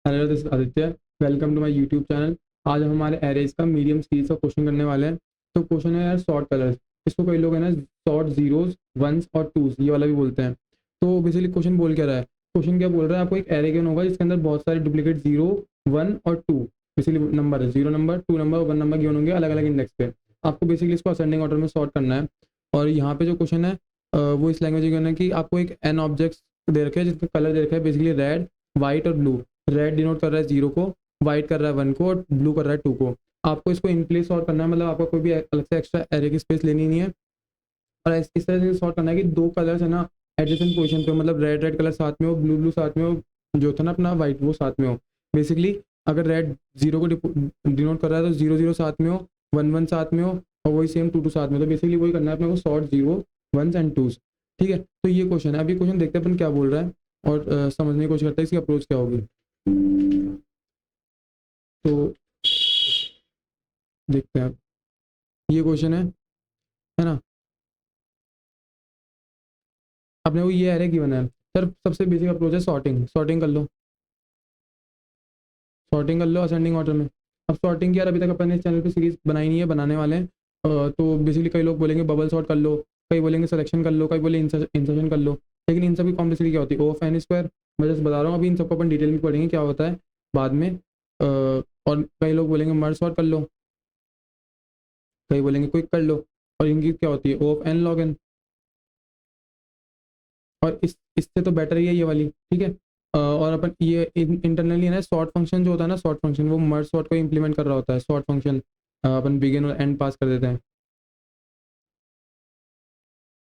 Hello, this is Aditya. Welcome to my YouTube channel. आज हम हमारे एरेज का मीडियम सीरीज का क्वेश्चन करने वाले हैं। तो क्वेश्चन है यार सॉर्ट कलर्स। इसको कई लोग है ना सॉर्ट जीरोज वंस और टूज ये वाला भी बोलते हैं। तो बेसिकली क्वेश्चन बोल क्या रहा है, क्वेश्चन क्या बोल रहा है, आपको एक एरे गिवन होगा जिसके अंदर बहुत सारे डुप्लीकेट जीरो वन और टू बेसिकली नंबर है, zero number, two number, one number given होंगे अलग अलग इंडेक्स पे। आपको बेसिकली इसको असेंडिंग ऑर्डर में सॉर्ट करना है। और यहाँ पे जो क्वेश्चन है वो इस लैंग्वेज में गिवन है कि आपको एक एन ऑब्जेक्ट्स दे रखे हैं जिसका कलर दे रखा है बेसिकली रेड, वाइट और ब्लू। रेड डिनोट कर रहा है जीरो को, वाइट कर रहा है वन को और ब्लू कर रहा है टू को। आपको इसको इन प्लेस सॉर्ट करना है, मतलब आपको कोई भी अलग से एक्स्ट्रा एरे की स्पेस लेनी नहीं है। और इस तरह से सॉर्ट करना है कि दो कलर्स है ना एडजेसेंट पोजीशन पे हो, मतलब रेड रेड कलर साथ में हो, ब्लू ब्लू साथ में हो, जो था ना अपना वाइट वो साथ में हो। बेसिकली अगर रेड जीरो को डिनोट कर रहा है तो जीरो जीरो साथ में हो, वन वन साथ में हो और वही सेम टू टू साथ में। तो बेसिकली वही करना है अपने को, sort zero ones and twos. ठीक है, तो ये क्वेश्चन है। अभी क्वेश्चन देखते हैं अपन क्या बोल रहा है और समझने की कोशिश करते हैं इसकी अप्रोच क्या होगी। तो देखते हैं। ये क्वेश्चन है ना। अपने को ये एरे गिवन है सर। सबसे बेसिक अप्रोच है सॉर्टिंग। सॉर्टिंग कर लो, सॉर्टिंग कर लो असेंडिंग ऑर्डर में। अब सॉर्टिंग की यार अभी तक अपन ने इस चैनल पे सीरीज बनाई नहीं है, बनाने वाले हैं। तो बेसिकली कई लोग बोलेंगे बबल सॉर्ट कर लो, कई बोलेंगे सिलेक्शन कर लो, कई बोले इंसर्शन कर लो। लेकिन इन सभी कॉम्प्लेक्सिटी क्या होती है, ओ ऑफ एन स्क्वायर। मैं जस्ट बता रहा हूँ, अभी इन सबको अपन डिटेल में पढ़ेंगे क्या होता है बाद में। और कई लोग बोलेंगे मर्ज सॉर्ट कर लो, कई बोलेंगे क्विक कर लो। और इनकी क्या होती है, ओ ऑफ एन लॉग एन। और इससे तो बेटर ही है ये वाली। ठीक है। और अपन ये इंटरनली ना शॉर्ट फंक्शन जो होता है ना, शॉर्ट फंक्शन वो मर्ज सॉर्ट को इंप्लीमेंट कर रहा होता है। शॉर्ट फंक्शन अपन बिगिन और एंड पास कर देते हैं,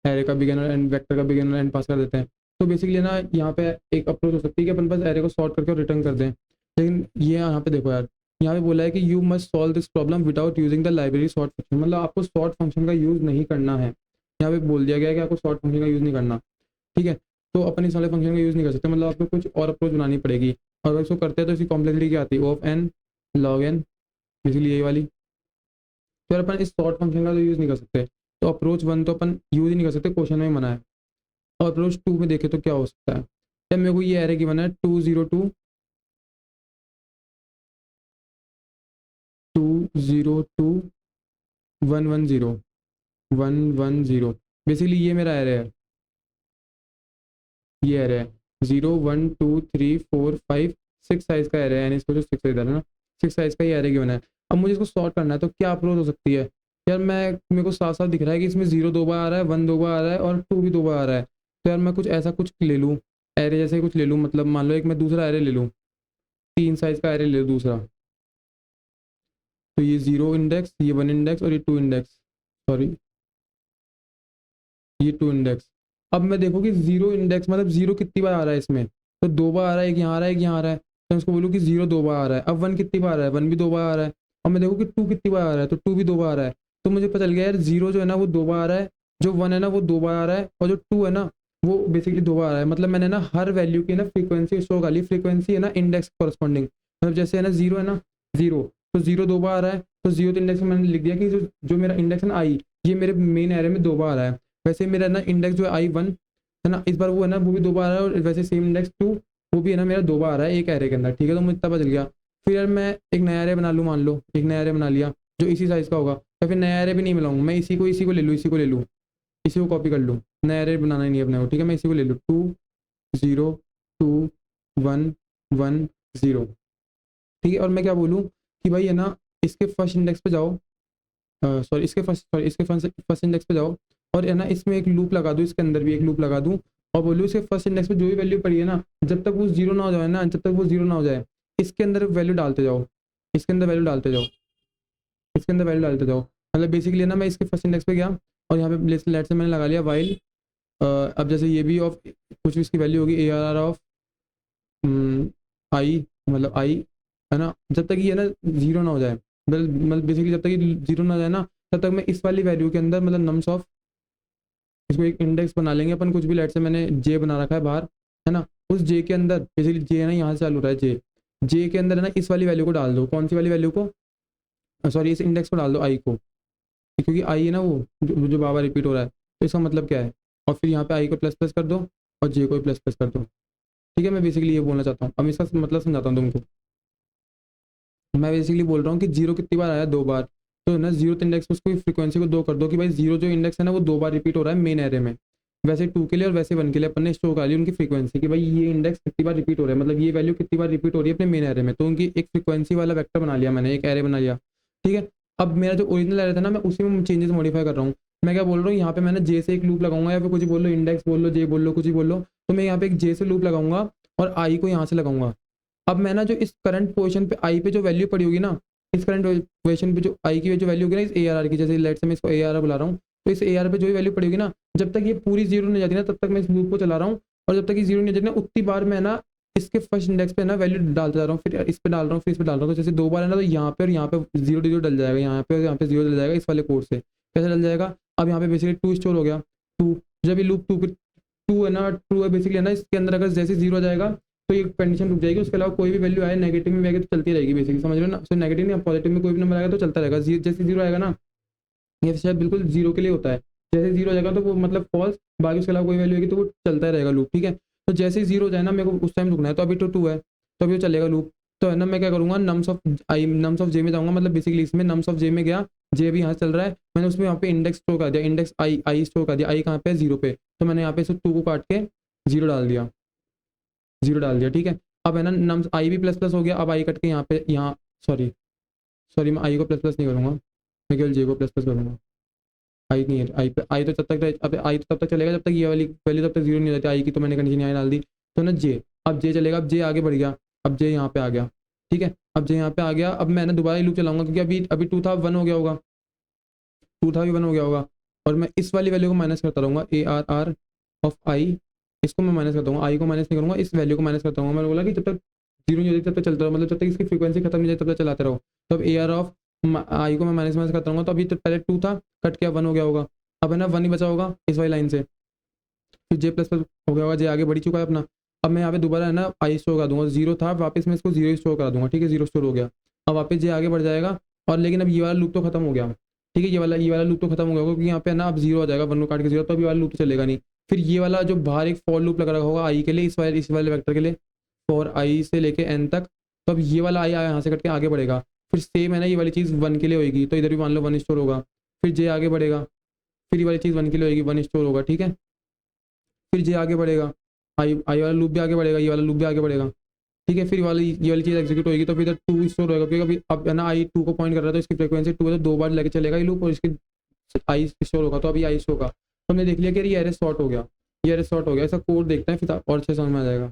एरे का बिगिन और एंड, वेक्टर का बिगिन और एंड पास कर देते हैं। तो बेसिकली ना यहाँ पे एक अप्रोच हो सकती है कि अपन बस एरे को सॉर्ट करके रिटर्न कर दें। लेकिन ये यहाँ पे देखो यार, यहाँ पे बोला है कि you must solve this problem without using the library sort function. मतलब आपको सॉर्ट फंक्शन का यूज़ नहीं करना है। यहाँ पे बोल दिया गया है कि आपको सॉर्ट फंक्शन का यूज़ नहीं करना। ठीक है। तो अपन इस वाले फंक्शन का यूज़ नहीं कर सकते, मतलब आपको कुछ और अप्रोच बनानी पड़ेगी। और अगर इसको करते हैं तो इसकी कॉम्प्लेक्सिटी क्या आती है, of n log n, basically यही वाली। तो यार अपन इस शॉर्ट फंक्शन का तो यूज़ नहीं कर सकते। तो अप्रोच वन तो अपन यूज़ ही नहीं कर सकते, क्वेश्चन में ही मना है। और अप्रोच टू में देखे तो क्या हो सकता है। जब मेरे को ये एरे गिवन है 202 110 110, बेसिकली ये मेरा एरे है। ये एरे है 0 1 2 3 4 5 6 साइज का एरे है, यानी इसको जो सिक्स इधर है ना, सिक्स साइज का ये एरे गिवन है। अब मुझे इसको सॉर्ट करना है तो क्या अप्रोच हो सकती है। यार मैं, मेरे को साफ साफ दिख रहा है कि इसमें जीरो दो बार आ रहा है, वन दो बार आ रहा है और टू भी दो बार आ रहा है। तो यार मैं कुछ ऐसा कुछ ले लूँ, एरे जैसे ही कुछ ले लूँ। मतलब मान लो एक मैं दूसरा एरे ले लूँ, तीन साइज का एरे ले लूँ दूसरा। तो ये जीरो इंडेक्स, ये वन इंडेक्स और ये टू इंडेक्स, सॉरी ये टू इंडेक्स। अब मैं देखो कि जीरो इंडेक्स मतलब जीरो कितनी बार आ रहा है इसमें, तो दो बार आ रहा है, एक यहाँ आ रहा है, एक यहाँ आ रहा है। तो मैं उसको बोलूँ कि जीरो दो बार आ रहा है। अब वन कितनी बार आ रहा है, वन भी दो बार आ रहा है। और मैं देखो कि टू कितनी बार आ रहा है, तो टू भी दो बार आ रहा है। तो मुझे पता चल गया यार जीरो जो है ना वो दो बार आ रहा है, जो वन है ना वो दो बार आ रहा है, और जो टू है ना वो बेसिकली दो बार आ रहा है। मतलब मैंने ना हर वैल्यू की ना फ्रीक्वेंसी शो कर ली। फ्रीक्वेंसी है ना इंडेक्स कॉरस्पॉन्डिंग, मतलब जैसे है ना जीरो है ना, जीरो, तो जीरो दो बार आ रहा है। तो जीरो इंडेक्स में मैंने लिख दिया कि जो जो मेरा इंडेक्स है ना आई, ये मेरे मेन एरे में दो बार आ रहा है। वैसे मेरा ना इंडेक्स जो है आई वन है ना, इस बार वो है ना वो भी दो बार आ रहा है। और वैसे सेम इंडेक्स टू वो भी है ना मेरा दो बार आ रहा है एक एरे के अंदर। ठीक है, तो मुझे इतना पता चल गया। फिर यार मैं एक नया एरे बना लूँ, मान लो एक नया एरे बना लिया जो इसी साइज़ का होगा। या फिर नया एरे भी नहीं मिलाऊंगा, मैं इसी को ले लूँ, इसी को ले लूँ, इसी को कॉपी कर लूँ। नया एरे बनाना ही नहीं है अपने को। ठीक है, मैं इसी को ले लूँ, 2 0 2 1 1 0। ठीक है, और मैं क्या बोलूँ कि भाई है ना इसके फर्स्ट इंडेक्स पे जाओ, सॉरी इसके फर्स्ट इंडेक्स पे जाओ। और है ना इसमें एक लूप लगा दूँ, इसके अंदर भी एक लूप लगा दूँ। और बोलूँ इसके फर्स्ट इंडेक्स पे जो भी वैल्यू पड़ी है ना, जब तक वो जीरो ना हो जाए ना, जब तक वो जीरो ना हो जाए, इसके अंदर वैल्यू डालते जाओ, इसके अंदर वैल्यू डालते जाओ, इसके अंदर वैल्यू डालते जाओ। मतलब बेसिकली ना मैं इसके फर्स्ट इंडेक्स पे गया और यहाँ पे लेट से मैंने लगा लिया वाइल। अब जैसे ये भी ऑफ कुछ भी इसकी वैल्यू होगी, ए आर आर ऑफ आई, मतलब आई है ना, जब तक ये ना जीरो ना हो जाए, मतलब बेसिकली जब तक ये जीरो ना हो जाए ना, तब तक मैं इस वाली वैल्यू के अंदर, मतलब नम्स ऑफ, इसको एक इंडेक्स बना लेंगे अपन कुछ भी। लेट से मैंने जे बना रखा है बाहर, है ना, उस जे के अंदर बेसिकली जे है ना यहाँ से चालू हो रहा है जे, जे के अंदर है ना इस वाली वैल्यू को डाल दो। कौन सी वाली वैल्यू को, सॉरी इस इंडेक्स को डाल दो आई को, क्योंकि आई है ना वो जो बाबा रिपीट हो रहा है। तो इसका मतलब क्या है, और फिर यहाँ पे आई को प्लस प्लस कर दो और जे को प्लस प्लस कर दो। ठीक है, मैं बेसिकली ये बोलना चाहता हूँ। अब इसका मतलब समझाता हूँ तुमको। मैं बेसिकली बोल रहा हूँ कि जीरो कितनी बार आया, 2 बार। तो ना जीरो इंडेक्स पे उसको फ्रीक्वेंसी को 2 कर दो कि भाई जीरो जो इंडेक्स है ना वो 2 बार रिपीट हो रहा है मेन एरे में। वैसे 2 के लिए और वैसे 1 के लिए अपन ने स्टोर कर ली उनकी फ्रीक्वेंसी कि भाई ये इंडेक्स कितनी बार रिपीट हो रहा है, मतलब ये वैल्यू कितनी बार रिपीट हो रही है अपने मेन एरे में। तो उनकी एक फ्रीक्वेंसी वाला वेक्टर बना लिया मैंने, एक एरे बना लिया। ठीक है, अब मेरा जो ओरिजिनल एरे था ना, मैं उसी में चेंजेस मॉडिफाई कर रहा हूँ। मैं क्या बोल रहा हूँ, यहाँ पे मैंने जे से एक लूप लगाऊंगा, या फिर कुछ बोल लो, इंडेक्स बोल लो, जे बोल लो, कुछ ही बोल लो। तो मैं यहाँ पे एक जे से लूप लगाऊंगा और आई को यहाँ से लगाऊंगा। अब मैं ना जो इस करंट पोजीशन पे आई पे जो वैल्यू पड़ी होगी ना, इस करंट पोजीशन पे जो आई की जो वैल्यू होगी ना, इस ए आर की, जैसे लेट से मैं इसको ए आर बुला रहा हूँ, तो इस ए आर पे जो भी वैल्यू पड़ी होगी ना, जब तक ये पूरी जीरो नहीं जाती ना तब तक मैं इस लूप को चला रहा हूँ। और जब तक ये जीरो नहीं जाती ना उतनी बार मैं ना इसके फर्स्ट इंडेक्स पे ना वैल्यू डालता जा रहा हूँ, फिर इस पे डाल रहा हूँ, फिर इस पे डाल रहा हूँ। तो जैसे 2 बार है ना, तो यहाँ पे और यहाँ पे जीरो जीरो डल जाएगा, यहाँ पे जीरो डल जाएगा इस वाले कोड से। कैसे डल जाएगा, अब यहाँ पे बेसिकली टू स्टोर हो गया। टू, जब ये लूप टू है ना, ट्रू है बेसिकली है ना, इसके अंदर अगर जैसे जीरो आ जाएगा तो ये कंडीशन रुक जाएगी। उसके अलावा कोई भी वैल्यू आए नेगेटिव में आएगी तो चलती रहेगी बेसिकली, समझ रहे हो ना। सो नेगेटिव नहीं, पॉजिटिव में कोई भी नंबर आएगा तो चलता रहेगा। जैसे जीरो आएगा ना, ये शायद बिल्कुल जीरो के लिए होता है। जैसे जीरो हो जाएगा तो वो मतलब फॉल्स, बाकी उसके अलावा कोई वैल्यू होगी तो वो चलता ही रहेगा लूप। ठीक है, तो जैसे ही जीरो हो जाए ना, मेरे को उस टाइम रुकना है। तो अभी तो टू है तो अभी वो चलेगा लूप। तो है ना, मैं क्या करूँगा, nums of i, nums of j में जाऊँगा, मतलब बेसिकली इसमें नम्स ऑफ जे में गया, जे भी यहाँ चल रहा है, मैंने उसमें यहाँ पे इंडेक्स स्टोर कर दिया, इंडेक्स आई स्टोर कर दिया। आई कहाँ पे, जीरो पे, तो मैंने यहाँ पे इसे टू को काट के जीरो डाल दिया, जीरो डाल दिया। ठीक है, अब है ना नम्स आई भी प्लस प्लस हो गया। अब आई कट के यहाँ पे, यहाँ सॉरी सॉरी, मैं आई को प्लस प्लस नहीं करूँगा, मैं केवल जे को प्लस प्लस करूँगा। आई नहीं है, आई पे आई तो तब तक अब आई तो तब तक चलेगा जब तक ये वाली वैल्यू तब तक जीरो नहीं हो जाती आई की। तो मैंने कंडीशन यहाँ डाल दी, तो ना जे, अब जे चलेगा। अब जे आगे बढ़ गया, अब जे यहाँ पे आ गया। ठीक है, अब जे यहाँ पे आ गया। अब मैं ना दोबारा लूप चलाऊंगा, क्योंकि अभी अभी टू था, वन हो गया होगा, टू था भी वन हो गया होगा। और मैं इस वाली वैल्यू को माइनस करता रहूँगा, ए आर आर ऑफ आई, इसको मैं माइनस करता हूँ, आई को माइनस नहीं करूँगा, इस वैल्यू को माइनस करता हूँ। मैंने बोला कि जब तक जीरो नहीं होती तब तक चलता रहो, मतलब जब तक इसकी फ्रीक्वेंसी खत्म नहीं जाए तब तक चलाते रहो। तो अब ए आर ऑफ आई को मैं माइनस माइनस करता रहूँगा। तो अभी तो पहले टू था, कट के वन हो गया होगा। अब है ना वन ही बचा होगा इस वाली लाइन से, फिर जे प्लस प्लस हो गया होगा, जे आगे बढ़ चुका है अपना। अब मैं यहाँ पे दोबारा है ना आई स्टोर कर दूंगा, जीरो था वापस मैं इसको जीरो स्टोर करा दूंगा। ठीक है, जीरो स्टोर हो गया। अब वापस जे आगे बढ़ जाएगा, और लेकिन अब ये वाला लूप तो खत्म हो गया। ठीक है, ये वाला लूप तो खत्म हो गया, क्योंकि यहाँ पे ना अब जीरो आ जाएगा, वन को काट के जीरो, तो अभी वाला लूप तो चलेगा नहीं। फिर ये वाला जो बाहर एक फॉर लूप लगा रखा होगा आई के लिए, इस वाले वेक्टर के लिए, फॉर आई से लेके एन तक। तो अब ये वाला आई यहाँ से कट के आगे बढ़ेगा। फिर सेम है ना, ये वाली चीज़ वन के लिए होगी, तो इधर भी मान लो वन स्टोर होगा। फिर जे आगे बढ़ेगा, फिर ये वाली चीज़ वन के लिए होगी, वन स्टोर होगा। ठीक है, फिर जे आगे बढ़ेगा, आई आई वाला लूप भी आगे बढ़ेगा, ये वाला लूप भी आगे बढ़ेगा। ठीक है, फिर ये वाली चीज़ एग्जीक्यूट होगी, तो फिर इधर टू स्टोर होगा, क्योंकि अभी अब है ना आई टू को पॉइंट कर रहा है, तो इसकी फ्रीक्वेंसी टू है, तो 2 बार लेके चलेगा ये लूप, और इसकी आई स्टोर होगा, तो अभी आई स्टोर होगा। तो हमने देख लिया कि ये एरे शॉर्ट हो गया, ये एरे शॉर्ट हो गया। ऐसा कोड देखते हैं फिर और अच्छे समझ में आ जाएगा।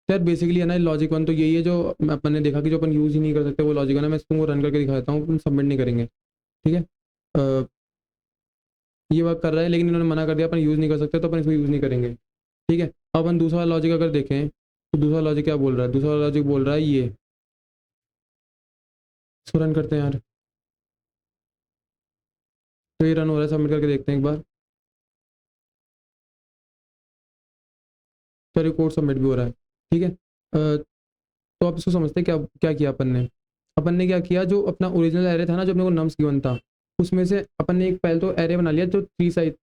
तो यार बेसिकली है ना लॉजिक वन तो यही है, जो अपन ने देखा कि जो अपन यूज़ ही नहीं कर सकते वो लॉजिक वन है। मैं तुमको रन करके दिखा देता हूँ, तुम सबमिट नहीं करेंगे। ठीक है, ये वर्क कर रहा है, लेकिन इन्होंने मना कर दिया अपन यूज़ नहीं कर सकते, तो अपन इसको यूज़ नहीं करेंगे। ठीक है, अब अपन दूसरा लॉजिक अगर देखें तो दूसरा लॉजिक क्या बोल रहा है, दूसरा लॉजिक बोल रहा है ये, इसको रन करते हैं यार। तो ये रन हो रहा है, सबमिट करके देखते हैं एक बार। तो रिकॉर्ड सबमिट भी हो रहा है। ठीक है, तो आप इसको समझते हैं क्या क्या किया अपन ने क्या किया, जो अपना ओरिजिनल एरे था ना, जो अपने को नम्स गिवन था, उसमें से अपन ने एक पहले तो एरे बना लिया जो थ्री साइज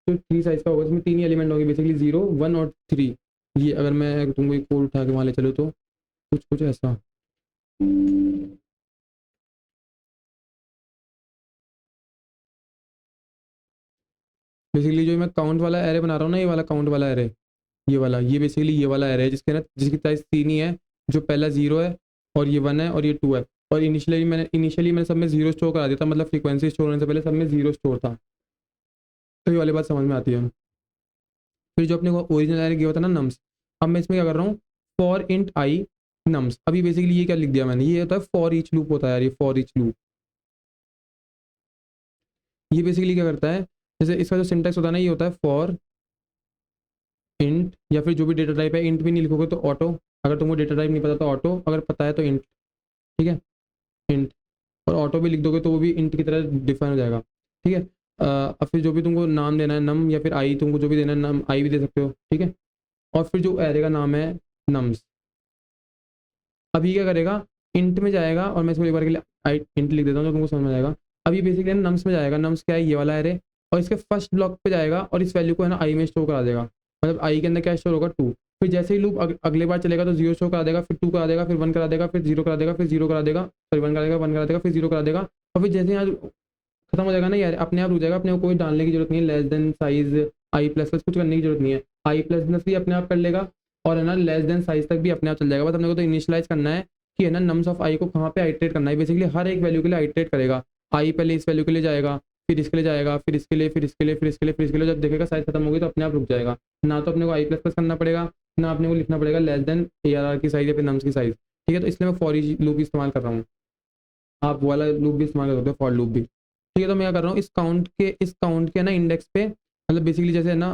का होगा, इसमें 3 ही एलिमेंट होंगे बेसिकली, 0 1 और 3। ये अगर मैं तुमको एक कोड उठा के वहाँ ले चलूँ तो कुछ कुछ ऐसा। बेसिकली जो मैं काउंट वाला एरे बना रहा हूँ ना, ये वाला काउंट वाला एरे, ये बेसिकली ये वाला एरे है, जिसकी साइज 3 ही है। जो पहला 0 है, और ये 1 है, और ये 2 है। और इनिशियली मैंने सब में 0 स्टोर करा दिया था, मतलब फ्रीक्वेंसी स्टोर होने से पहले सब में 0 स्टोर था। तो ये वाली बात समझ में आती है। फिर जो अपने को ओरिजिनल एरे गिवा था ना नम्स, अब मैं इसमें क्या कर रहा हूँ, फॉर इंट आई नम्स। अभी बेसिकली ये क्या लिख दिया मैंने, ये होता है फॉर ईच लूप होता है यार, ये फॉर ईच लूप। ये बेसिकली क्या करता है, जैसे इसका जो सिंटेक्स होता है ना, ये होता है फॉर इंट, या फिर जो भी डेटा टाइप है, इंट भी नहीं लिखोगे तो ऑटो, अगर तुमको डेटा टाइप नहीं पता तो ऑटो, अगर पता है तो इंट। ठीक है, इंट, और ऑटो भी लिख दोगे तो वो भी इंट की तरह डिफाइन हो जाएगा। ठीक है, अब फिर जो भी तुमको नाम देना है, नम या फिर आई, तुमको जो भी देना है नम आई भी दे सकते हो। ठीक है, और फिर जो एरे का नाम है नम्स। अभी क्या करेगा, इंट में जाएगा, और मैं इसको एक बार के लिए आई इंट लिख देता हूँ तो तुमको समझ में आएगा। अभी बेसिकली नम्स में जाएगा, नम्स क्या है, ये वाला एरे, और इसके फर्स्ट ब्लॉक पे जाएगा और इस वैल्यू को है ना आई में स्टोर करा देगा। मतलब आई के अंदर क्या स्टोर होगा 2। फिर जैसे ही लूप अगले बार चलेगा तो 0 शो करा देगा, फिर 2 करा देगा, फिर 1 करा देगा, फिर 0 करा देगा, फिर 0 करा देगा, फिर 1 करा देगा, 1 करा देगा, फिर 0 करा देगा। और फिर जैसे यहाँ खत्म हो जाएगा ना यार, अपने आप रुक जाएगा, अपने को कोई डालने की जरूरत नहीं है, लेस देन साइज आई प्लस प्लस कुछ करने की जरूरत नहीं है, आई प्लस प्लस भी अपने आप कर लेगा, और है ना लेस देन साइज तक भी अपने आप चल जाएगा। बस अपने को तो इनिशियलाइज करना है कि है ना नम्स ऑफ आई को कहाँ पे आइट्रेट करना है। बेसिकली हर एक वैल्यू के लिए आइट्रेट करेगा, आई पहले इस वैल्यू के लिए जाएगा, फिर इसके लिए जाएगा, फिर इसके लिए, फिर इसके लिए, फिर इसके लिए, फिर इसके लिए, जब देखेगा साइज खत्म होगी तो अपने आप रुक जाएगा। ना तो अपने को आई प्लस प्लस करना पड़ेगा, ना अपने को लिखना पड़ेगा less than a r r की साइज या फिर नम्स की साइज। ठीक है, तो इसलिए मैं फॉर ईच लूप इस्तेमाल कर रहा हूँ, आप वो वाला लूप भी इस्तेमाल कर सकते हो, फॉर लूप भी। ठीक है, तो मैं क्या कर रहा हूँ, इस काउंट के ना इंडेक्स पे, मतलब बेसिकली जैसे है ना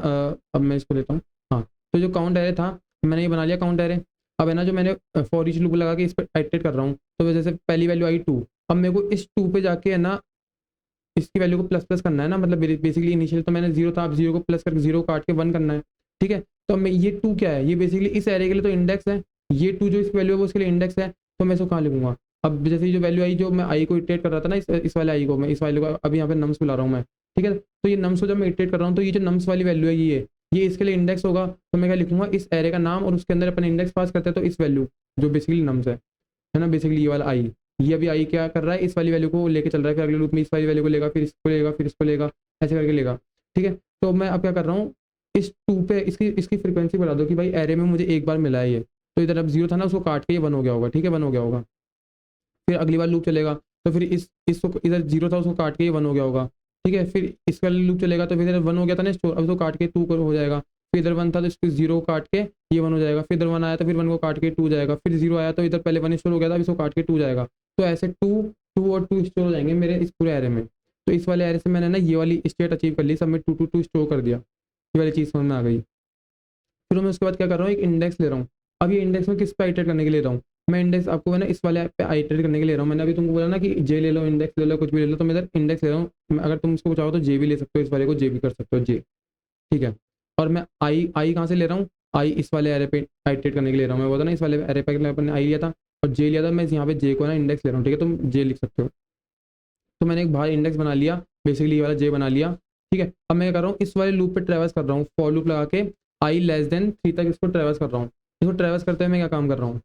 अब मैं इसको लेता हूँ। हाँ, तो जो काउंट एरे था मैंने ये बना लिया काउंट एरे। अब है ना जो मैंने फॉर ईच लूप लगा के इस पर आइटरेट कर रहा हूँ, तो जैसे पहली वैल्यू आई 2, अब मेरे को इस 2 पे जाके है ना इसकी वैल्यू को प्लस प्लस करना है ना, मतलब बेसिकली इनिशियल तो मैंने 0 था, अब 0 को प्लस करके 0 काट के 1 करना है। ठीक है, तो मैं ये 2 क्या है, ये बेसिकली इस एरे के लिए तो इंडेक्स है, ये 2 जो इसकी वैल्यू है वो उसके लिए इंडेक्स है, तो मैं इसको कहाँ लिखूंगा। अब जैसे जो वैल्यू आई, जो मैं आई को इटरेट कर रहा था ना, इस वाले आई को, मैं इस वाले को अभी यहाँ पे नम्स बुला रहा हूँ मैं। ठीक है, तो ये नम्स को जब मैं इटरेट कर रहा हूँ तो ये जो नम्स वाली वैल्यू है ये इसके लिए इंडेक्स होगा, तो मैं क्या लिखूंगा, इस एरे का नाम और उसके अंदर अपन इंडेक्स पास करते हैं, तो इस वैल्यू जो बेसिकली नम्स है ना, बेसिकली ये वाला आई, ये अभी आई क्या कर रहा है, इस वाली वैल्यू को लेके चल रहा है, फिर अगले लूप में इस वाली वैल्यू को लेगा, फिर इसको लेगा, फिर इसको लेगा, ऐसे करके लेगा। ठीक है, तो मैं अब क्या कर रहा हूँ, इस 2 पे इसकी इसकी फ्रीक्वेंसी बढ़ा दो कि भाई एरे में मुझे एक बार मिला है ये, तो इधर अब 0 था ना, उसको काट के ये 1 हो गया होगा। ठीक है, 1 हो गया होगा, फिर अगली बार लूप चलेगा तो फिर इसको इधर 0 था उसको काट के ये 1 हो गया होगा। ठीक है, फिर इस वाले लूप चलेगा तो फिर इधर 1 हो गया था ना स्टोर, अब उसको काट के 2 हो जाएगा, फिर इधर 1 था तो इसको 0 काट के ये 1 हो जाएगा, फिर इधर 1 आया तो फिर 1 को काट के 2 जाएगा, फिर 0 आया तो इधर पहले 1 स्टोर हो गया था, अब इसको काट के 2 जाएगा। तो ऐसे 2 2 और 2 स्टोर हो जाएंगे मेरे इस पूरे एरे में। तो इस वाले एरे से मैंने ना ये वाली स्टेट अचीव कर ली, सब में 2 2 2 स्टोर कर दिया, ये वाली चीज़ समझ में आ गई। फिर मैं उसके बाद क्या कर रहा हूँ, एक इंडेक्स ले रहा हूँ। अब ये इंडेक्स में किस पे आइटरेट करने के लिए ले रहा हूँ, मैं इंडेक्स आपको है ना इस वाले पे आइटरेट करने के लिए ले रहा हूँ। मैंने अभी तुमको बोला ना कि जे ले लो, इंडेक्स ले लो, कुछ भी ले लो, तो मैं इधर इंडेक्स ले रहा हूँ। अगर तुम इसको चाहो तो जे भी ले सकते हो, इस वाले को जे भी कर सकते हो, जे। ठीक है, और मैं आई कहाँ से ले रहा हूँ, आई इस वाले एरे पे आइटरेट करने के लिए ले रहा हूँ। मैं बोला ना इस वाले एरे पे अपन ने आई लिया था और जे लिया था, मैं यहाँ पे जे को ना इंडेक्स ले रहा हूँ। ठीक है, तुम जे लिख सकते हो। तो मैंने एक बाहर इंडेक्स बना लिया, बेसिकली ये वाला जे बना लिया। ठीक है, अब मैं क्या कर रहा हूँ, इस वाले लूप पे ट्रेवर्स कर रहा हूँ, फॉर लूप लगा के आई लेस देन 3 तक इसको ट्रेवर्स कर रहा हूँ। इसको ट्रेवर्स करते हुए मैं क्या काम कर रहा हूँ,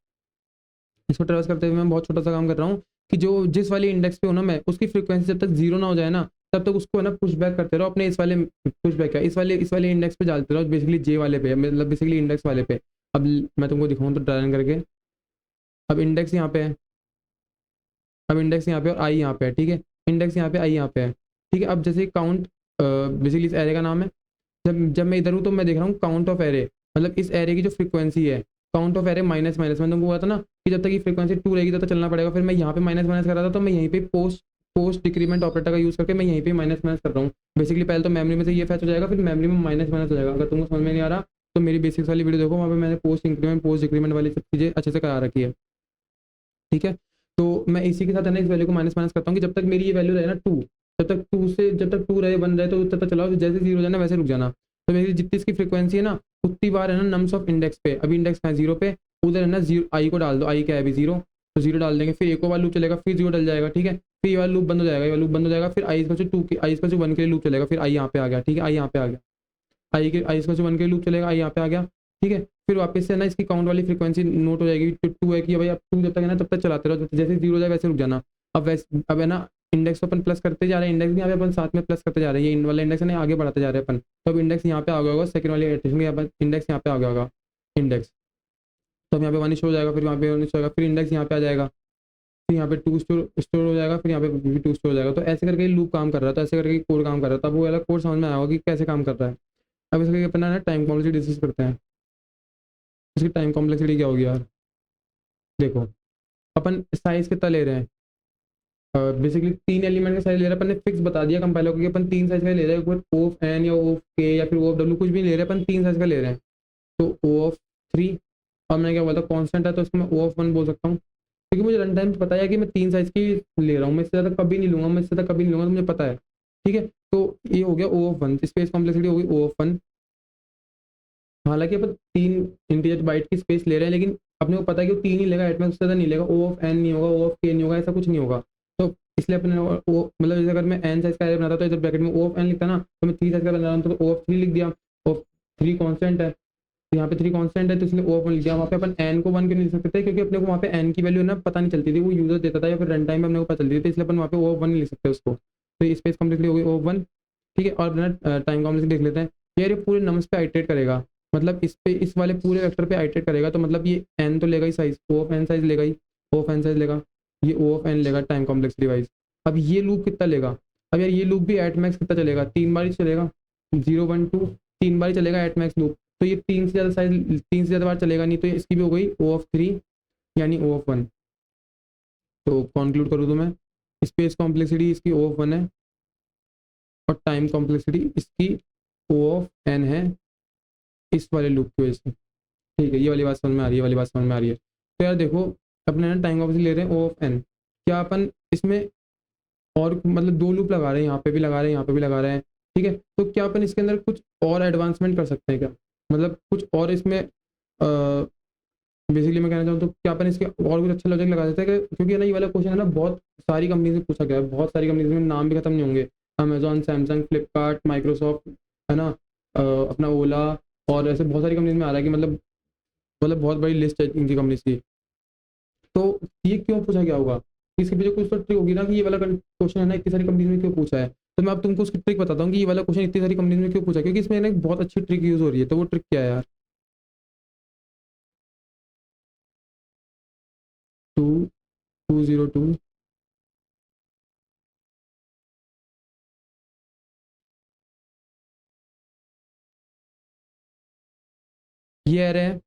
इसको ट्रेवर्स करते हुए मैं बहुत छोटा सा काम कर रहा हूँ कि जो जिस वाली इंडेक्स पे हो ना मैं, उसकी फ्रीक्वेंसी जब तक 0 ना हो जाए ना, तब तक उसको है ना पुश बैक करते रहो अपने इस वाले, पुश बैक है इस वाले इंडेक्स पे डालते रहो, बेसिकली जे वाले पे, मतलब बेसिकली इंडेक्स वाले पे। अब मैं तुमको दिखाऊँ तो ड्राइव करके, अब इंडेक्स यहाँ पे है, अब इंडेक्स यहाँ पे और आई यहाँ पे है। ठीक है, इंडेक्स यहाँ पे, आई यहाँ पे है। ठीक है, अब जैसे काउंट बेसिकली इस एरे का नाम है, जब जब मैं इधर हूँ तो मैं देख रहा हूँ काउंट ऑफ एरे, मतलब इस एरे की जो फ्रीक्वेंसी है, count of array minus minus, मैंने तुमको बोला था ना कि जब तक ये फ्रीक्वेंसी 2 रहेगी तब तक चलना पड़ेगा। फिर मैं यहाँ पे माइनस माइनस कर रहा था, तो मैं यहीं पे पोस्ट पोस्ट डिक्रीमेंट ऑपरेटर का यूज़ करके मैं यहीं पे माइनस माइनस कर रहा हूँ। बेसिकली पहले तो मेमोरी में से ये फैच हो जाएगा, फिर मेमोरी में माइनस माइनस हो जाएगा। अगर तुमको समझ में नहीं आ रहा तो मेरी बेसिक्स वाली वीडियो देखो, वहाँ पे मैंने पोस्ट इंक्रीमेंट पोस्ट डिक्रीमेंट वाली सब चीज़ें अच्छे से करा रखी है। ठीक है, तो मैं इसी के साथ है ना इस वैल्यू को माइनस माइनस करता हूँ कि जब तक मेरी ये वैल्यू रहे ना 2, जब तक 2 रहे 1 रहे तो तब तक चलाओ, जैसे 0 हो जाना वैसे रुक जाना। तो मेरी जितनी इसकी फ्रीक्वेंसी है ना, उतनी बार है ना नम्स ऑफ इंडेक्स पे, अभी इंडेक्स का है 0 पे, उधर है ना 0 आई को डाल दो, आई क्या है अभी 0, तो 0 डाल देंगे, फिर एक और बार लूप चलेगा, फिर 0 डल जाएगा। ठीक है, फिर ये वाला लूप बंद हो जाएगा, ये वाला लूप बंद हो जाएगा, फिर आई इसका 2 की आई इसका 1 के लिए लूप चलेगा, फिर आई यहाँ पे आ गया। ठीक है, आई यहाँ पे आ गया, आई इसका 1 के लिए लूप चलेगा, आई यहाँ पे आ गया। ठीक है, फिर वापस से ना इसकी काउंट वाली फ्रीक्वेंसी नोट हो जाएगी, 2 है कि भाई अब 2 जब तक है ना तब तक चलाते रहो, जैसे 0 हो जाए वैसे रुक जाना। अब है ना इंडेक्स को अपन प्लस करते जा रहे हैं, इंडेक्स भी यहाँ पे अपन साथ में प्लस करते जा रहे हैं, ये इन वाला इंडेक्स है ना आगे बढ़ाते जा रहे हैं अपन। तो अब इंडेक्स यहाँ पे आ गया होगा, सेकंड वाली एडिशन में इंडेक्स यहाँ पे आ गया होगा इंडेक्स, तो अब यहाँ पे 1 हो जाएगा, फिर वहाँ पे 1 हो जाएगा, फिर इंडेक्स यहाँ पे आ जाएगा, फिर यहाँ पे 2 स्टोर हो जाएगा, फिर यहाँ पे भी 2 स्टोर हो जाएगा। तो ऐसे करके लूप काम कर रहा था, ऐसे करके कोड काम कर रहा था। अब वो वाला कोड समझ में आया होगा कि कैसे काम कर रहा है। अब इसके अपन ना टाइम कॉम्प्लेक्सिटी डिस्कस करते हैं। इसकी टाइम कॉम्प्लेक्सिटी क्या होगी यार, देखो अपन साइज कितना ले रहे हैं, बेसिकली 3 एलिमेंट का साइज ले रहे हैं अपन ने, फिक्स बता दिया कंपाइलर को कि अपन 3 साइज का ले रहे हैं, ओ ऑफ एन या ओ ऑफ के या फिर ओ ऑफ डब्ल्यू कुछ भी ले रहे हैं, अपन 3 साइज का ले रहे हैं। तो ओ ऑफ 3, और मैंने क्या बोला था कॉन्स्टेंट है तो इसको मैं ओ ऑफ 1 बोल सकता हूँ, क्योंकि मुझे रन टाइम पता है कि मैं 3 साइज की ले रहा हूँ, मैं इससे ज़्यादा कभी नहीं लूंगा, मैं इससे ज़्यादा कभी नहीं लूंगा, तो मुझे पता है। ठीक है, तो ये हो गया ओ ऑफ 1, स्पेस कॉम्प्लेक्सिटी हो गई ओ ऑफ 1। हालांकि अपन 3 इंटीजर बाइट की स्पेस ले रहे हैं, लेकिन अपने को पता है कि वो 3 ही लेगा, एटमें उससे ज़्यादा नहीं लेगा, ओ ऑफ एन नहीं होगा, ओ ऑफ के नहीं होगा, ऐसा कुछ नहीं होगा। तो इसलिए अपने ओ मतलब जैसे अगर मैं एन साइज का एरे बनाता तो इधर ब्रैकेट में ओ ऑफ एन लिखता ना, तो मैं 3 साइज का बना रहा हूँ तो ओ ऑफ 3 लिख दिया, ओ 3 कांस्टेंट है, तो यहाँ पे 3 कांस्टेंट है तो इसलिए ओ ऑफ 1 लिख दिया। वहाँ पे अपन n को 1 क्यों नहीं लिख सकते थे, क्योंकि अपने को वहाँ पे n की वैल्यू ना पता नहीं चलती थी, वो यूजर देता था या फिर रन टाइम में अपने को पता चलती थी, इसलिए अपन वहाँ पे ओ ऑफ 1 नहीं लिख सकते उसको। तो ये स्पेस कॉम्प्लेक्सिटी हो गई ओ ऑफ 1, ठीक है। और ना टाइम कॉम्प्लेक्सिटी देख लेते हैं। यार ये पूरे नंबर्स पे आइटरेट करेगा, मतलब इस पे इस वाले पूरे वेक्टर पे आइटरेट करेगा, तो मतलब ये n तो लेगा ही size, o of n size लेगा ही, ओ ऑफ n साइज लेगा, ये ओ ऑफ n लेगा टाइम कॉम्प्लेक्सिटी वाइज। अब ये लूप कितना लेगा, अब यार ये लूप भी एट मैक्स कितना चलेगा, 3 बार ही चलेगा, 0 1 2 3 बार ही चलेगा एट मैक्स लूप। तो ये 3 से ज़्यादा साइज 3 से ज़्यादा बार चलेगा नहीं, तो इसकी भी हो गई ओ ऑफ 3 यानी ओ ऑफ 1। तो कंक्लूड करूँ तो मैं, स्पेस कॉम्प्लेक्सिटी इसकी ओ ऑफ 1 है और टाइम कॉम्प्लेक्सिटी इसकी ओ ऑफ n है इस वाले लूप की वजह से। ठीक है, ये वाली बात समझ में आ रही है, वाली बात समझ में आ रही है। तो यार देखो, अपने ना टाइम कॉम्प्लेक्सिटी ले रहे हैं ओ ऑफ n, क्या अपन इसमें और मतलब 2 लूप लगा रहे हैं, यहाँ पे भी लगा रहे हैं, यहाँ पे भी लगा रहे हैं, ठीक है। तो क्या अपन इसके अंदर कुछ और एडवांसमेंट कर सकते हैं क्या, मतलब कुछ और इसमें बेसिकली मैं कहना चाहूँ तो क्या अपन इसके और कुछ अच्छा लॉजिक लगा देते हैं क्योंकि ना ये वाला क्वेश्चन है ना बहुत सारी कंपनी से पूछा गया है, बहुत सारी कंपनीज में नाम भी खत्म नहीं होंगे, अमेजोन, सैमसंग, फ्लिपकार्ट, माइक्रोसॉफ्ट, है ना, अपना ओला, और ऐसे बहुत सारी कंपनीज में आ रहा है कि मतलब बहुत बड़ी लिस्ट है इनकी कंपनीज की। तो ये क्यों पूछा गया होगा, इसके पीछे कुछ तो ट्रिक होगी ना कि ये वाला क्वेश्चन है ना इतनी सारी कंपनीज में क्यों पूछा है। तो मैं अब तुमको उसकी ट्रिक बताता हूँ कि ये वाला क्वेश्चन इतनी सारी कंपनीज में क्यों पूछा है, क्योंकि इसमें ना एक बहुत अच्छी ट्रिक यूज हो रही है। तो वो ट्रिक क्या है यार, 2202 ये एरे है,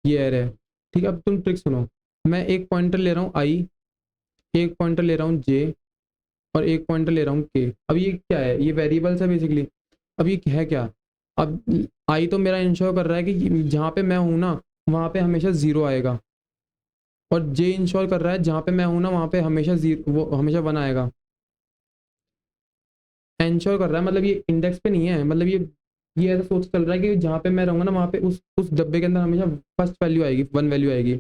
ये एरे है, ठीक है। अब तुम ट्रिक सुनो, मैं एक पॉइंटर ले रहा हूँ आई, एक पॉइंटर ले रहा हूँ जे, और एक पॉइंटर ले रहा हूँ के। अब ये क्या है, ये वेरिएबल्स है बेसिकली। अब ये है क्या, अब आई तो मेरा इंश्योर कर रहा है कि जहाँ पे मैं हूँ ना वहाँ पे हमेशा जीरो आएगा, और जे इंश्योर कर रहा है जहाँ पे मैं हूँ ना वहाँ पे हमेशा जीरो, वो हमेशा 1 आएगा। इंश्योर कर रहा है मतलब ये इंडेक्स पे नहीं है, मतलब ये ऐसा सोच चल रहा है कि जहाँ पे मैं रहूँगा ना वहाँ पे उस डब्बे के अंदर हमेशा फर्स्ट वैल्यू आएगी, 1 वैल्यू आएगी।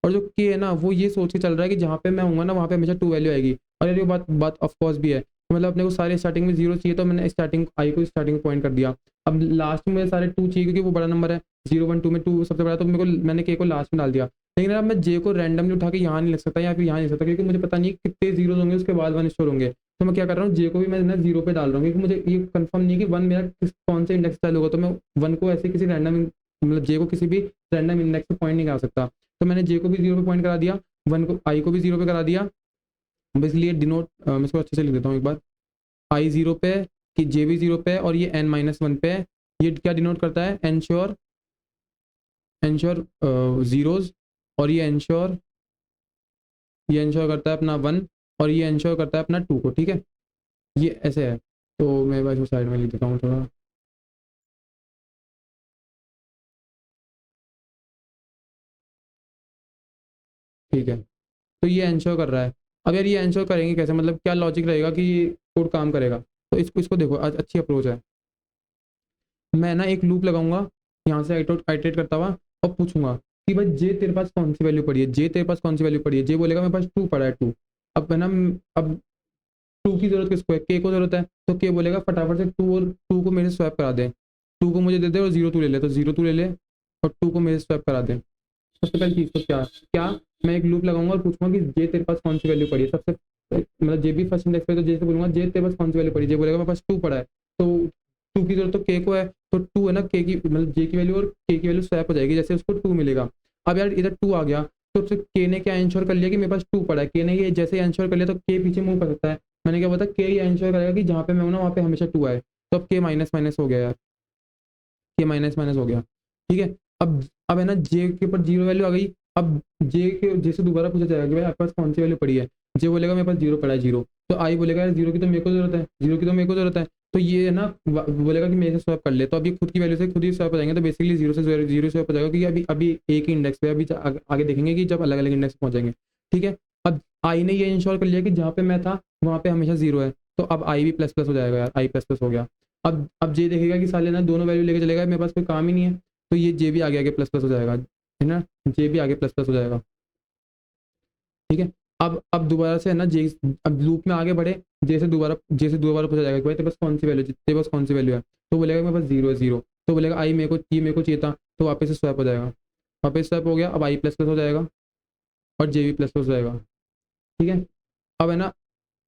और जो के है ना वो ये सोच के चल रहा है कि जहाँ पे मैं हूँगा ना वहाँ पे हमेशा 2 वैल्यू आएगी। और यार ये बात बात ऑफकोर्स भी है, तो मतलब अपने को सारे स्टार्टिंग में जीरो चाहिए, तो मैंने स्टार्टिंग आई को स्टार्टिंग पॉइंट कर दिया। अब लास्ट में सारे 2 चाहिए क्योंकि वो बड़ा नंबर है, 0 1 2 में 2 सबसे बड़ा, तो मेरे को मैंने के को लास्ट में डाल दिया। लेकिन अब मैं जे को रैंडमली उठा के यहाँ नहीं लिख सकता या फिर यहाँ नहीं लिख सकता, क्योंकि मुझे पता नहीं कितने जीरो होंगे उसके बाद 1 स्टोर होंगे। तो मैं क्या कर रहा हूँ, जे को भी मैं ना 0 पे डाल रहा हूँ, क्योंकि मुझे ये कंफर्म नहीं है कि 1 मेरा कौन से इंडेक्स चालू होगा। तो मैं 1 को ऐसे किसी रैंडम मतलब जे को किसी भी रैंडम इंडेक्स पे पॉइंट नहीं करा सकता। तो मैंने जे को भी 0 पे पॉइंट करा दिया, 1 को आई को भी 0 पे करा दिया। बेसिकली ये डिनोट मैं इसको अच्छे से लिख देता हूँ एक बार, आई 0 पे कि जे भी 0 पे है और ये n-1 पे है। ये क्या डिनोट करता है, एंश्योर जीरोज, और ये एंश्योर करता है अपना 1, और ये एंश्योर करता है अपना 2 को, ठीक है। ये ऐसे है, तो मैं बस साइड में लिख देता हूँ थोड़ा, ठीक है। तो ये एंश्योर कर रहा है। अब यार ये एंश्योर करेंगे कैसे, मतलब क्या लॉजिक रहेगा कि ये कोड काम करेगा। तो इसको इसको देखो, आज अच्छी अप्रोच है। मैं ना एक लूप लगाऊंगा यहाँ से आइटरेट करता हुआ, और पूछूंगा कि भाई जे तेरे पास कौन सी वैल्यू पड़ी है, जे तेरे पास कौन सी वैल्यू पड़ी है। जे बोलेगा मेरे पास 2 पड़ा है, 2। अब है ना, अब 2 की जरूरत किसको है, के को जरूरत है, तो के बोलेगा फटाफट से 2 और 2 को मेरे स्वैप करा दे, 2 को मुझे दे दे और 0 तू ले ले, तो 0 तू ले ले और 2 को मेरे स्वैप करा दे। सबसे पहली चीज़ तो क्या क्या, मैं एक लूप लगाऊंगा और पूछूंगा कि जे तेरे पास कौन सी वैल्यू पड़ी है। सबसे मतलब जे भी फर्स्ट इंडेक्स पे, तो जे से बोलूंगा जे तेरे पास कौन सी वैल्यू पड़ी है। जे बोलेगा मेरे पास 2 पड़ा है, तो 2 की जरूरत तो के को है, तो 2 है ना, के की मतलब जे की वैल्यू और के की वैल्यू स्वैप हो जाएगी, जैसे उसको 2 मिलेगा। अब यार इधर 2 आ गया, तो उससे के ने क्या इंश्योर कर लिया कि मेरे पास 2 पड़ा है। के ने ये जैसे इंश्योर कर लिया तो के पीछे मूव कर सकता है। मैंने क्या बोला, के ये इंश्योर करेगा कि जहाँ पे मैं हूँ ना वहाँ पे हमेशा 2 आए। तो अब के माइनस माइनस हो गया यार, के माइनस माइनस हो गया, ठीक है। अब है ना जे के ऊपर 0 वैल्यू आ गई। अब जे से दोबारा पूछा जाएगा कि भाई आपके पास कौन सी वैल्यू पड़ी है। जे बोलेगा मेरे पास 0 पड़ा है, 0। तो आई बोलेगा यार 0 की तो मेरे को जरूरत है, 0 की तो मेरे को जरूरत है। तो ये है ना बोलेगा कि मेरे से स्वैप कर ले, तो अभी खुद की वैल्यू से खुद ही स्वैप हो जाएंगे। तो बेसिकली 0 से 0 स्वैप हो जाएगा, क्योंकि अभी अभी एक ही इंडेक्स पे, अभी आगे देखेंगे कि जब अलग अलग इंडेक्स पहुंचेंगे, ठीक है। अब आई ने ये इंश्योर कर लिया कि जहाँ पे मैं था वहाँ पे हमेशा 0 है, तो अब आई भी प्लस प्लस हो जाएगा यार, आई प्लस प्लस हो गया। अब जे देखेगा कि साले ना दोनों वैल्यू लेके चलेगा, मेरे पास कोई काम ही नहीं है, तो ये जे भी आगे आगे प्लस प्लस हो जाएगा, है ना, जे भी आगे प्लस प्लस हो जाएगा, ठीक है। अब दोबारा से है ना जे, अब लूप में आगे बढ़े, जे से दोबारा पूछा जाएगा कि भाई तेरे पास कौन सी वैल्यू, तेरे पास कौन सी वैल्यू है, तो बोलेगा मेरे पास जीरो है, जीरो, तो बोलेगा आई मेरे को चाहिए था, तो वापस से स्वैप हो जाएगा, वापस स्वैप हो गया, अब आई प्लस प्लस हो जाएगा और जे भी प्लस प्लस हो जाएगा। ठीक है, अब है ना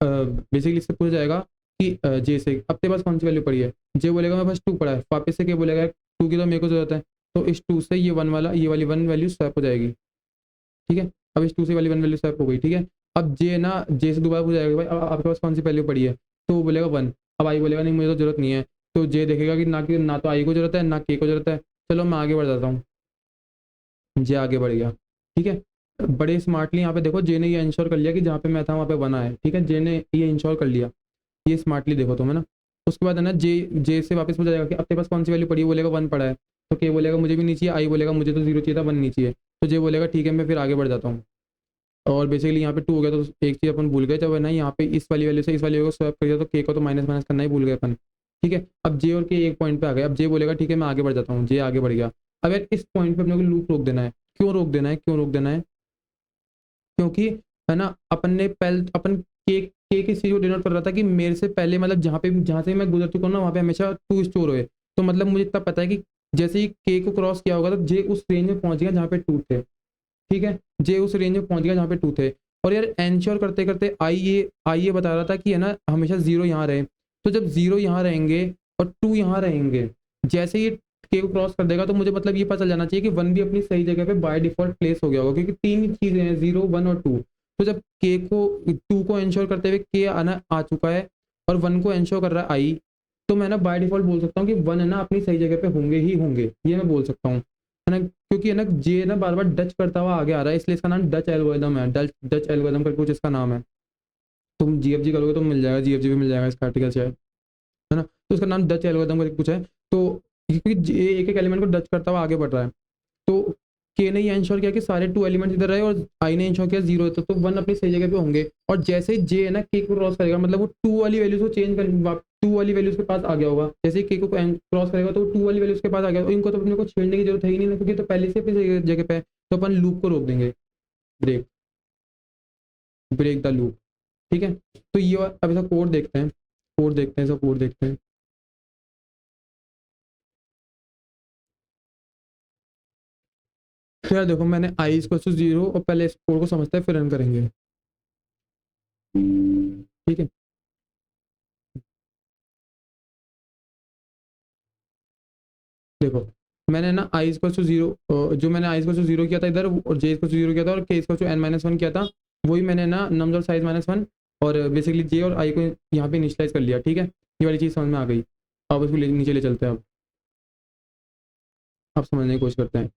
बेसिकली इससे पूछा जाएगा कि जे से अब तेरे पास कौन सी वैल्यू पड़ी है, जे बोलेगा मेरे पास टू पड़ा है, वापस से क्या बोलेगा टू की तो मेरे को जरूरत है, तो इस टू से ये वन वाला, ये वाली वन वैल्यू स्वैप हो जाएगी। ठीक है, अब इस टू से वाली वन वैल्यू स्वैप हो गई। ठीक है, अब जे ना, जे से दोबारा पूछा जाएगा भाई अब आपके पास कौन सी वैल्यू पड़ी है, तो वो बोलेगा वन, अब आई बोलेगा नहीं मुझे तो जरूरत नहीं है, तो जे देखेगा कि ना तो आई को जरूरत है ना के को जरूरत है, चलो मैं आगे बढ़ जाता हूँ, जे आगे बढ़ गया। ठीक है, बड़े स्मार्टली यहाँ पे देखो जे ने ये इंश्योर कर लिया कि जहाँ पे मैं था वहाँ पे वन आया। ठीक है, जे ने ये इंश्योर कर लिया, ये स्मार्टली देखो तुम, है ना। उसके बाद है ना जे से वापस पूछा जाएगा कि अब तेरे पास कौन सी वैल्यू पड़ी है, बोलेगा वन पड़ा है, तो के बोलेगा मुझे भी नहीं चाहिए, आई बोलेगा मुझे तो जीरो चाहिए था, वन नहीं चाहिए, तो जे बोलेगा ठीक है मैं फिर आगे बढ़ जाता हूँ। और बेसिकली यहाँ पे टू हो गया, तो एक चीज़ अपन भूल गए, जब है ना यहाँ पे इस वाली वैल्यू से इस वाली वैल्यू को स्वैप कर दिया तो के को तो माइनस माइनस करना ही भूल गए अपन। ठीक है, अब जे और के एक पॉइंट पे आ गए, अब जे बोलेगा ठीक है मैं आगे बढ़ जाता हूँ, जे आगे बढ़ गया। अब यार इस पॉइंट पे अपने को लूप रोक देना है, क्यों रोक देना है, क्यों रोक देना है, क्योंकि है ना अपन ने पहले अपन के किस चीज़ को डिनोट कर रहा था कि मेरे से पहले मतलब जहाँ से मैं गुजर चुका हूँ ना वहाँ पे हमेशा टू स्टोर हुए, तो मतलब मुझे इतना पता है कि जैसे ही के को क्रॉस किया होगा तो जे उस रेंज में पहुंच गया जहाँ पे टू थे। ठीक है, जे उस रेंज में पहुंच गया जहाँ पे टू थे, और यार एंश्योर करते करते आई ये बता रहा था कि है ना हमेशा जीरो यहाँ रहे, तो जब जीरो यहाँ रहेंगे और टू यहाँ रहेंगे, जैसे ये के को क्रॉस कर देगा तो मुझे मतलब ये पता चल जाना चाहिए कि वन भी अपनी सही जगह पे बाय डिफॉल्ट प्लेस हो गया होगा, क्योंकि तीन ही चीजें हैं जीरो वन और टू। तो जब के को टू को एंश्योर करते हुए के आना आ चुका है और वन को एंश्योर कर रहा है आई, तो मैं ना बाय डिफॉल्ट बोल सकता हूँ कि वन है ना अपनी सही जगह पे होंगे ही होंगे, ये मैं बोल सकता हूँ, है ना। क्योंकि है ना जे ना बार बार डच करता हुआ आगे आ रहा है, इसलिए इसका नाम डच एल्गोरिदम है, डच एल्गोरिदम करके कुछ इसका नाम है। तुम जीएफजी करोगे तो मिल जाएगा, जीएफजी भी मिल जाएगा इसका आर्टिकल शायद, है ना। तो उसका नाम डच एल्गोरिदम करके कुछ है, तो क्योंकि एक एक एलिमेंट को डच करता हुआ आगे बढ़ रहा है, तो के ने ये इंश्योर किया कि सारे टू एलिमेंट्स इधर रहे और आई ने इंश्योर किया जीरो, तो वन अपनी सही जगह पे होंगे, और जैसे ही जे है ना के को क्रॉस करेगा मतलब वो टू वाली वैल्यूज को चेंज कर टू वाली वैल्यूज के पास आ गया होगा, जैसे ही के को क्रॉस करेगा तो टू वाली वैल्यूज के पास आ गया, इनको तो अपने को छेड़ने की जरूरत है ही नहीं ना, क्योंकि तो पहले से अपनी सही जगह पे है, तो अपन लूप को रोक देंगे, ब्रेक ब्रेक द लूप। ठीक है, तो ये अब इसका कोड देखते हैं, कोड देखते हैं, इसका कोड देखते हैं। तो यार देखो मैंने आई इक्वल टू जीरो और पहले इस कोड को समझते हैं फिर रन करेंगे। ठीक है, देखो मैंने ना आई इक्वल टू जीरो, जो मैंने आई इक्वल टू जीरो किया था इधर और जे इक्वल टू जीरो किया था और k equal to n minus one किया था, वही मैंने ना नम्स और साइज माइनस वन और बेसिकली जे और आई को यहाँ पे इनिशियलाइज कर लिया। ठीक है, ये वाली चीज़ समझ में आ गई, अब इसको नीचे ले चलते हैं। अब समझने की कोशिश करते हैं,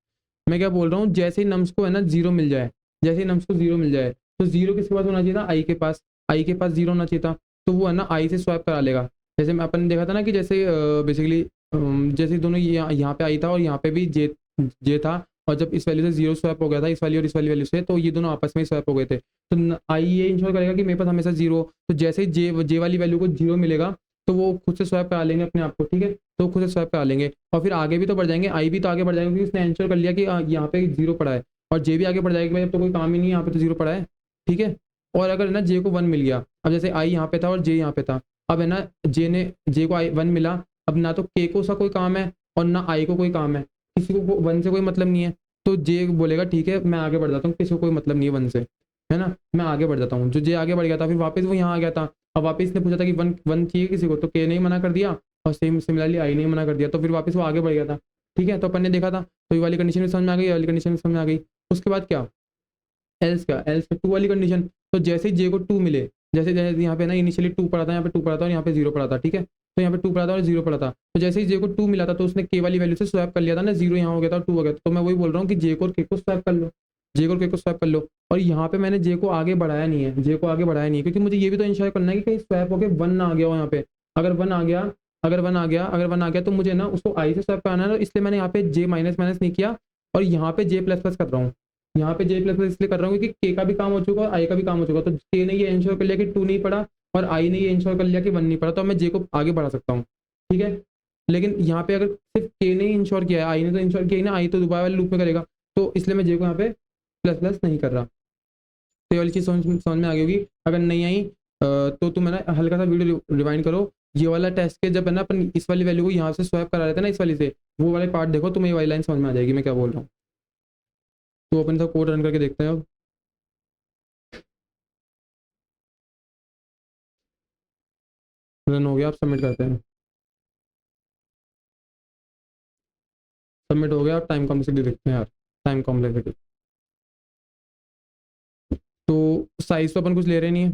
मैं क्या बोल रहा हूँ, जैसे ही नम्स को है ना जीरो मिल जाए, जैसे ही नम्स को जीरो मिल जाए तो जीरो किसके पास होना चाहिए था, आई के पास, आई के पास जीरो होना चाहिए था, तो वो है ना आई से स्वैप करा लेगा। जैसे मैं अपन ने देखा था ना कि जैसे बेसिकली जैसे दोनों यहाँ पे आई था और यहाँ पे भी जे जे था, और जब इस वैल्यू से जीरो स्वैप हो गया था इस वाली और इस वाली वैल्यू से, तो ये दोनों आपस में स्वैप हो गए थे, तो आई ये इंश्योर करेगा कि मेरे पास हमेशा जीरो, तो जैसे ही जे वाली वैल्यू को जीरो मिलेगा तो वो खुद से स्वैप करा लेंगे अपने आप को। ठीक है, तो खुद से स्वैप करा लेंगे और फिर आगे भी तो बढ़ जाएंगे, आई भी तो आगे बढ़ जाएंगे क्योंकि उसने आंसर कर लिया कि यहाँ पे जीरो पड़ा है, और जे भी आगे बढ़ जाएगा भाई अब तो कोई काम ही नहीं है, यहाँ पे तो जीरो पड़ा है। ठीक है, और अगर ना जे को वन मिल गया, अब जैसे आई यहाँ पे था और जे यहाँ पे था, अब है ना जे को आई वन मिला, अब ना तो के को उसका कोई काम है और ना आई को कोई काम है, किसी को वन से कोई मतलब नहीं है, तो जे बोलेगा ठीक है मैं आगे बढ़ जाता हूँ, किसी को कोई मतलब नहीं है वन से, है ना, मैं आगे बढ़ जाता हूँ। जो जे आगे बढ़ गया था फिर वापस वो यहाँ आ गया था, अब वापस ने पूछा था कि वन वन चाहिए किसी को, तो के नहीं मना कर दिया और सेम सिमिलरली आई ने मना कर दिया, तो फिर वापस वो आगे बढ़ गया था। ठीक है, तो अपन ने देखा था, तो ये वाली कंडीशन भी समझ में आ गई, ये वाली कंडीशन भी समझ में आ गई। उसके बाद क्या, एल्स क्या, एल्स टू वाली कंडीशन, तो जैसे ही जे को टू मिले, जैसे जैसे यहाँ पे ना इनिशियली टू पड़ा था, यहाँ पे टू पड़ा था और यहाँ पे जीरो पड़ा था। ठीक है, तो यहाँ पे टू पड़ा था और जीरो पड़ा था, तो जैसे ही जे को टू मिला था तो उसने के वाली वैल्यू से स्वैप कर लिया था ना, जीरो यहाँ हो गया था और टू हो गया था, तो मैं वही बोल रहा हूँ कि जे को और के को स्वैप कर लो, जे को और के को स्वैप कर लो। और यहाँ पे मैंने जे को आगे बढ़ाया नहीं है, जे को आगे बढ़ाया नहीं है क्योंकि मुझे ये भी तो इंश्योर करना है कि कहीं स्वैप होकर वन ना आ गया हो यहाँ पे, अगर वन आ गया, अगर वन आ गया तो मुझे ना उसको आई से स्वैप कराना है, तो इसलिए मैंने यहाँ पे जे माइनस माइनस नहीं किया और यहाँ पे जे प्लस प्लस कर रहा हूँ। यहाँ पे जे प्लस प्लस इसलिए कर रहा हूँ क्योंकि के का भी काम हो चुका और आई का भी काम हो चुका, तो के ने ये इंश्योर कर लिया कि टू नहीं पड़ा और आई ने ये इंश्योर कर लिया कि वन नहीं पड़ा, तो मैं जे को आगे बढ़ा सकता हूँ। ठीक है, लेकिन यहाँ पे अगर सिर्फ के ने ही इंश्योर किया है, आई ने तो इंश्योर किया ही ना, आई तो दोबारा वाले लूप में करेगा, तो इसलिए मैं जे को यहाँ पे प्लस प्लस नहीं कर रहा। तो ये वाली चीज़ समझ में आ गई होगी। अगर नहीं आई तो तुम है ना हल्का सा वीडियो रिवाइंड करो। ये वाला टेस्ट के जब है ना अपन इस वाली वैल्यू को यहाँ से स्वैप करा रहे थे ना इस वाली से, वो वाले पार्ट देखो, तुम्हें ये वाली लाइन समझ में आ जाएगी मैं क्या बोल रहा हूँ। तो अपन सब कोड रन करके देखते हैं अब। रन हो गया, आप सबमिट करते हैं। सबमिट हो गया, आप टाइम कॉम्प्लेक्सिटी देखते हैं यार। टाइम कॉम्प्लेक्सिटी तो साइज तो अपन कुछ ले रहे नहीं है,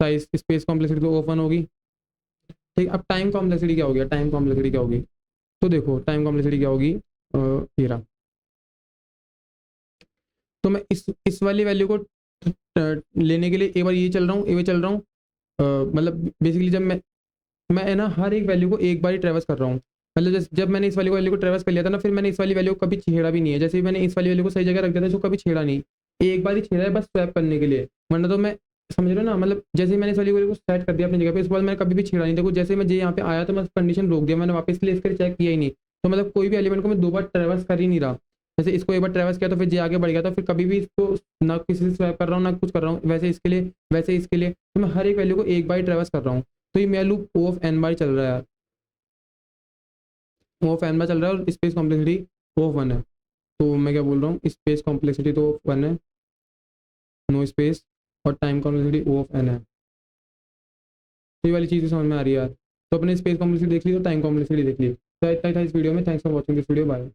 साइज स्पेस कॉम्प्लेक्सिटी तो ओपन होगी। ठीक, अब टाइम कॉम्प्लेक्सिटी क्या हो गया, टाइम कॉम्प्लेक्सिटी क्या होगी, तो देखो टाइम कॉम्प्लेक्सिटी क्या होगी। ये रहा। तो मैं इस वाली वैल्यू को लेने के लिए एक बार ये चल रहा हूँ, ये चल रहा हूँ। मतलब बेसिकली जब मैं है ना हर एक वैल्यू को एक बार ही ट्रेवर्स कर रहा हूँ। मतलब जब मैंने इस वाली वैल्यू को ट्रेवर्स कर लिया था ना, फिर मैंने इस वाली वैल्यू को कभी छेड़ा भी नहीं है। जैसे ही मैंने इस वाली वैल्यू को सही जगह रख दिया था, इसको कभी छेड़ा नहीं, एक बार ही छेड़ा है बस स्वैप करने के लिए। वरना तो मैं, समझ रहे हो ना, मतलब जैसे ही मैंने इस वाली वैल्यू को सेट कर दिया अपनी जगह पे, उसके बाद मैंने कभी भी छेड़ा नहीं। देखो जैसे ही मैं यहाँ पे आया तो मैं कंडीशन रोक दिया, मैंने वापस लिए इसके चेक किया ही नहीं। तो मतलब कोई भी एलिमेंट को मैं दो बार ट्रेवर्स कर ही नहीं रहा। जैसे इसको एक बार ट्रेवर्स किया तो फिर जे आगे बढ़ गया, तो फिर कभी भी इसको ना किसी से स्वैप कर रहा हूँ ना कुछ कर रहा हूँ, वैसे इसके लिए वैसे इसके लिए, तो मैं हर एक वैल्यू को एक बार ही ट्रेवर्स कर रहा हूँ। तो ये मेरा लूप ओ ऑफ एन बार चल रहा है यार। ओ ऑफ एन बार चल रहा है और space complexity O of one है। तो मैं क्या बोल रहा हूँ, स्पेस कॉम्प्लेक्सिटी तो वन है, नो स्पेस, और time complexity O of n है। तो ये वाली चीज़ समझ में आ रही है यार। तो अपने स्पेस कॉम्प्लेक्सिटी देख ली, तो टाइम कॉम्प्लेक्सिटी देख ली। तो इतना ही था इस वीडियो में। Thanks for watching this video, bye.